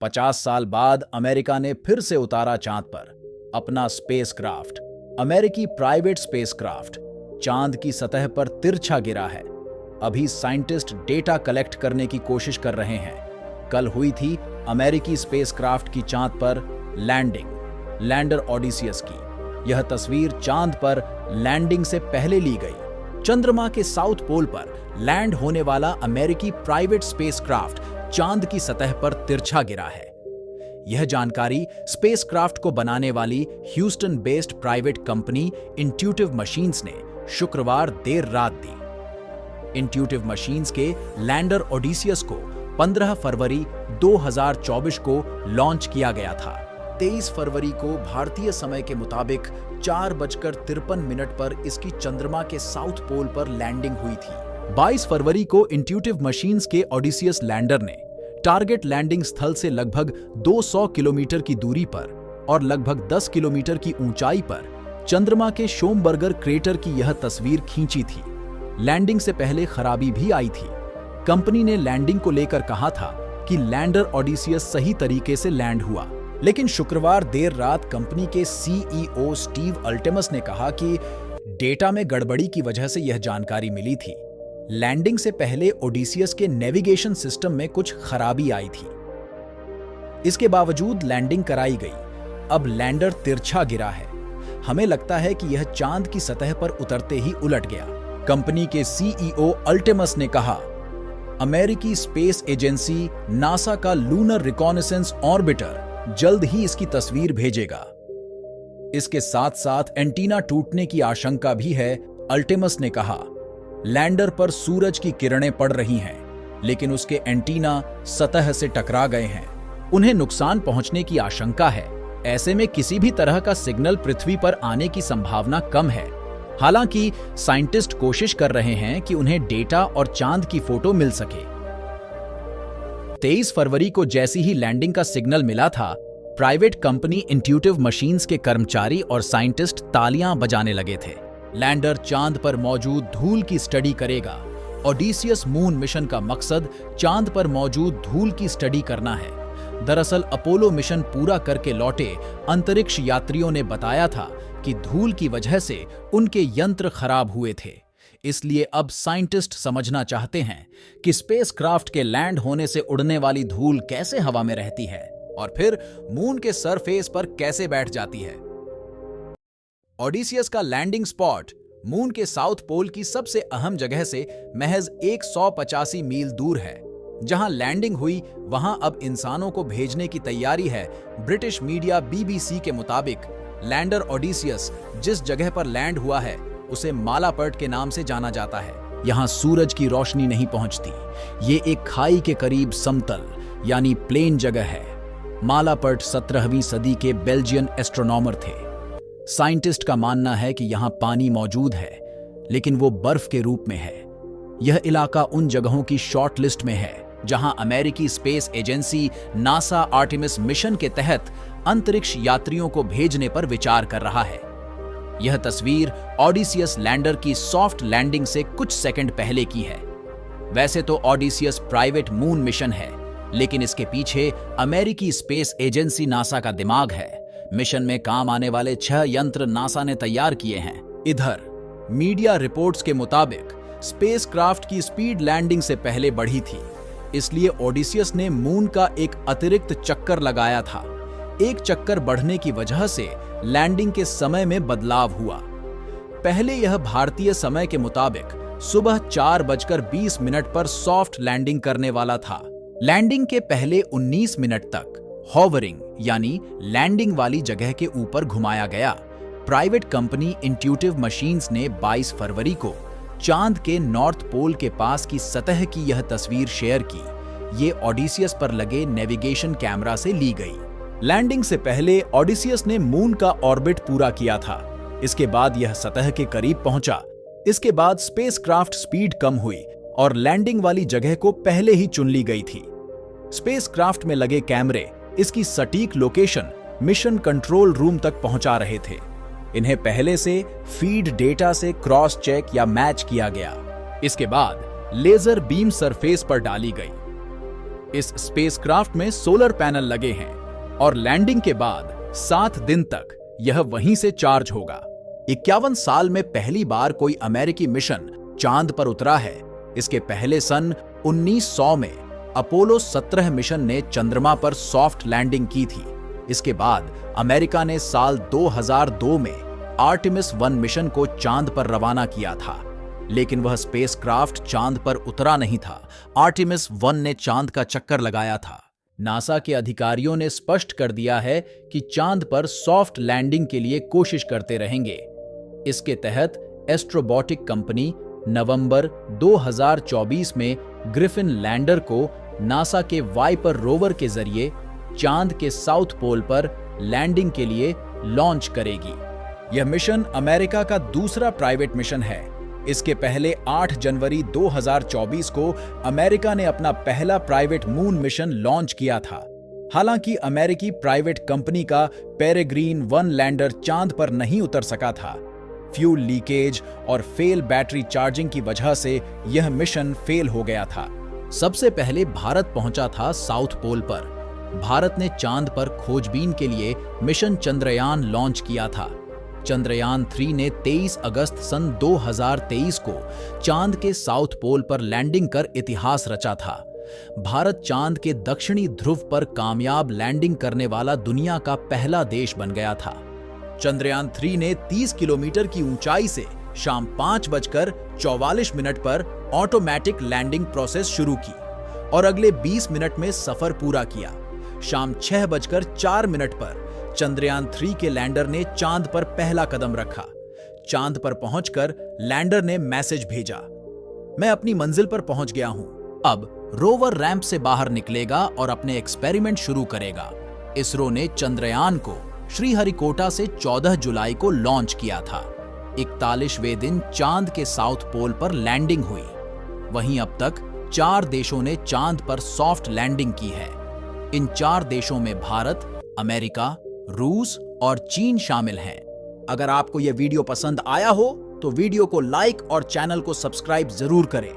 50 साल बाद अमेरिका ने फिर से उतारा चांद पर अपना स्पेसक्राफ्ट। अमेरिकी प्राइवेट स्पेसक्राफ्ट चांद की सतह पर तिरछा गिरा है। अभी साइंटिस्ट डेटा कलेक्ट करने की कोशिश कर रहे हैं। कल हुई थी अमेरिकी स्पेसक्राफ्ट की चांद पर लैंडिंग, लैंडर ओडिसियस की। यह तस्वीर चांद पर लैंडिंग से पहले ली गई। चंद्रमा के साउथ पोल पर लैंड होने वाला अमेरिकी प्राइवेट स्पेसक्राफ्ट चांद की सतह पर तिरछा गिरा है। यह जानकारी स्पेसक्राफ्ट को बनाने वाली Houston based private company intuitive machines ने शुक्रवार देर रात दी। इंट्यूटिव मशीन्स के लैंडर ओडिसियस को 15 फरवरी 2024 को लॉन्च किया गया था। 23 फरवरी को भारतीय समय के मुताबिक 4:53 पर इसकी चंद्रमा के साउथ पोल पर लैंडिंग हुई थी। 22 फरवरी को इंट्यूटिव मशीन्स के ओडिसियस लैंडर ने टारगेट लैंडिंग स्थल से लगभग 200 किलोमीटर की दूरी पर और लगभग 10 किलोमीटर की ऊंचाई पर चंद्रमा के शोमबर्गर क्रेटर की यह तस्वीर खींची थी। लैंडिंग से पहले खराबी भी आई थी। कंपनी ने लैंडिंग को लेकर कहा था कि लैंडर ओडिसियस सही तरीके से लैंड हुआ, लेकिन शुक्रवार देर रात कंपनी के सीईओ स्टीव अल्टेमस ने कहा कि डेटा में गड़बड़ी की वजह से यह जानकारी मिली थी। लैंडिंग से पहले ओडिसियस के नेविगेशन सिस्टम में कुछ खराबी आई थी। इसके बावजूद लैंडिंग कराई गई। अब लैंडर तिरछा गिरा है। हमें लगता है कि यह चांद की सतह पर उतरते ही उलट गया, कंपनी के सीईओ अल्टेमस ने कहा। अमेरिकी स्पेस एजेंसी नासा का लूनर रिकॉनेसेंस ऑर्बिटर जल्द ही इसकी तस्वीर भेजेगा। इसके साथ साथ एंटीना टूटने की आशंका भी है, अल्टेमस ने कहा। लैंडर पर सूरज की किरणें पड़ रही हैं, लेकिन उसके एंटीना सतह से टकरा गए हैं। उन्हें नुकसान पहुंचने की आशंका है। ऐसे में किसी भी तरह का सिग्नल पृथ्वी पर आने की संभावना कम है। हालांकि साइंटिस्ट कोशिश कर रहे हैं कि उन्हें डेटा और चांद की फोटो मिल सके। 23 फरवरी को जैसी ही लैंडिंग का सिग्नल मिला था, प्राइवेट कंपनी इंट्यूटिव मशीन्स के कर्मचारी और साइंटिस्ट तालियां बजाने लगे थे। लैंडर चांद पर मौजूद धूल की स्टडी करेगा। ओडिसियस मून मिशन का मकसद चांद पर मौजूद धूल की स्टडी करना है। दरअसल अपोलो मिशन पूरा करके लौटे अंतरिक्ष यात्रियों ने बताया था कि धूल की वजह से उनके यंत्र खराब हुए थे। इसलिए अब साइंटिस्ट समझना चाहते हैं कि स्पेसक्राफ्ट के लैंड होने से उड़ने वाली धूल कैसे हवा में रहती है और फिर मून के सरफेस पर कैसे बैठ जाती है। ओडिसियस का लैंडिंग स्पॉट मून के साउथ पोल की सबसे अहम जगह से महज 185 मील दूर है। जहां लैंडिंग हुई वहां अब इंसानों को भेजने की तैयारी है। ब्रिटिश मीडिया बीबीसी के मुताबिक लैंडर ओडिसियस जिस जगह पर लैंड हुआ है उसे मालापर्ट के नाम से जाना जाता है। यहां सूरज की रोशनी नहीं पहुंचती। ये एक खाई के करीब समतल यानी प्लेन जगह है। मालापर्ट 17वीं सदी के बेल्जियन एस्ट्रोनॉमर थे। साइंटिस्ट का मानना है कि यहां पानी मौजूद है, लेकिन वो बर्फ के रूप में है। यह इलाका उन जगहों की शॉर्ट लिस्ट में है जहां अमेरिकी space agency NASA Artemis mission के तहत अंतरिक्ष यात्रियों को भेजने पर विचार कर रहा है। यह तस्वीर ओडिसियस लैंडर की सॉफ्ट लैंडिंग से कुछ सेकंड पहले की है। वैसे तो ओडिसियस प्राइवेट मून मिशन है, लेकिन इसके पीछे अमेरिकी स्पेस एजेंसी नासा का दिमाग है। मिशन में काम आने वाले 6 यंत्र नासा ने तैयार किए हैं। इधर मीडिया रिपोर्ट्स के मुताबिक स्पेसक्राफ्ट की स्पीड लैंडिंग से पहले बढ़ी थी, इसलिए ओडिसियस ने मून का एक अतिरिक्त चक्कर लगाया था। एक चक्कर बढ़ने की वजह से लैंडिंग के समय में बदलाव हुआ। पहले यह भारतीय समय के मुताबिक सुबह 4:20 पर सॉफ्ट लैंडिंग करने वाला था। लैंडिंग के पहले 19 मिनट तक हॉवरिंग यानी लैंडिंग वाली जगह के ऊपर घुमाया गया। प्राइवेट कंपनी इंट्यूटिव मशीन्स ने 22 फरवरी को चांद के नॉर्थ पोल के पास की सतह की यह तस्वीर शेयर की। ये ओडिसियस पर लगे नेविगेशन कैमरा से ली गई। लैंडिंग से पहले ओडिसियस ने मून का ऑर्बिट पूरा किया था। इसके बाद यह सतह के करीब पहुंचा। इसके बाद स्पेसक्राफ्ट स्पीड कम हुई और लैंडिंग वाली जगह को पहले ही चुन ली गई थी। स्पेसक्राफ्ट में लगे कैमरे इसकी सटीक लोकेशन मिशन कंट्रोल रूम तक पहुंचा रहे थे। इन्हें पहले से फीड डेटा से क्रॉस चेक या मैच किया गया। इसके बाद लेजर बीम सरफेस पर डाली गई। इस स्पेसक्राफ्ट में सोलर पैनल लगे हैं और लैंडिंग के बाद 7 दिन तक यह वहीं से चार्ज होगा। 51 साल में पहली बार कोई अमेरिकी मिशन चांद पर उतरा है। इसके पहले सन 1900 में अपोलो 17 मिशन ने चंद्रमा पर सॉफ्ट लैंडिंग की थी। इसके बाद अमेरिका ने साल 2002 में आर्टेमिस 1 मिशन को चांद पर रवाना किया था, लेकिन वह स्पेसक्राफ्ट चांद पर उतरा नहीं था। आर्टेमिस 1 ने चांद का चक्कर लगाया था। नासा के अधिकारियों ने स्पष्ट कर दिया है कि चांद पर सॉफ्ट लैंडिंग के लिए कोशिश करते रहेंगे। इसके तहत एस्ट्रोबॉटिक कंपनी नवंबर 2024 में ग्रिफिन लैंडर को नासा के वाइपर रोवर के जरिए चांद के साउथ पोल पर लैंडिंग के लिए लॉन्च करेगी। यह मिशन अमेरिका का दूसरा प्राइवेट मिशन है। इसके पहले 8 जनवरी 2024 को अमेरिका ने अपना पहला प्राइवेट मून मिशन लॉन्च किया था। हालांकि अमेरिकी प्राइवेट कंपनी का पेरेग्रीन 1 लैंडर चांद पर नहीं उतर सका था। फ्यूल लीकेज और फेल बैटरी चार्जिंग की वजह से यह मिशन फेल हो गया था। सबसे पहले भारत पहुंचा था साउथ पोल पर। भारत ने चांद पर खोजबीन के लिए मिशन चंद्रयान लॉन्च किया था। चंद्रयान 3 ने 23 अगस्त सन 2023 को चांद के साउथ पोल पर लैंडिंग कर इतिहास रचा था। भारत चांद के दक्षिणी ध्रुव पर कामयाब लैंडिंग करने वाला दुनिया का पहला देश बन गया था। चंद्रयान 3 ने 30 किलोमीटर की ऊंचाई से शाम 5:44 पर ऑटोमेटिक लैंडिंग प्रोसेस शुरू की और अगले 20 मिनट में सफर पूरा किया। शाम 6:04 पर चंद्रयान 3 के लैंडर ने चांद पर पहला कदम रखा। चांद पर पहुंचकर लैंडर ने मैसेज भेजा, मैं अपनी मंजिल पर पहुंच गया हूं। अब रोवर रैंप से बाहर निकलेगा और अपने एक्सपेरिमेंट शुरू करेगा। इसरो ने चंद्रयान को श्रीहरिकोटा से 14 जुलाई को लॉन्च किया था। 41वें दिन चांद के साउथ पोल पर लैंडिंग हुई। वहीं अब तक 4 देशों ने चांद पर सॉफ्ट लैंडिंग की है। इन 4 देशों में भारत, अमेरिका, रूस और चीन शामिल हैं। अगर आपको यह वीडियो पसंद आया हो तो वीडियो को लाइक और चैनल को सब्सक्राइब जरूर करें।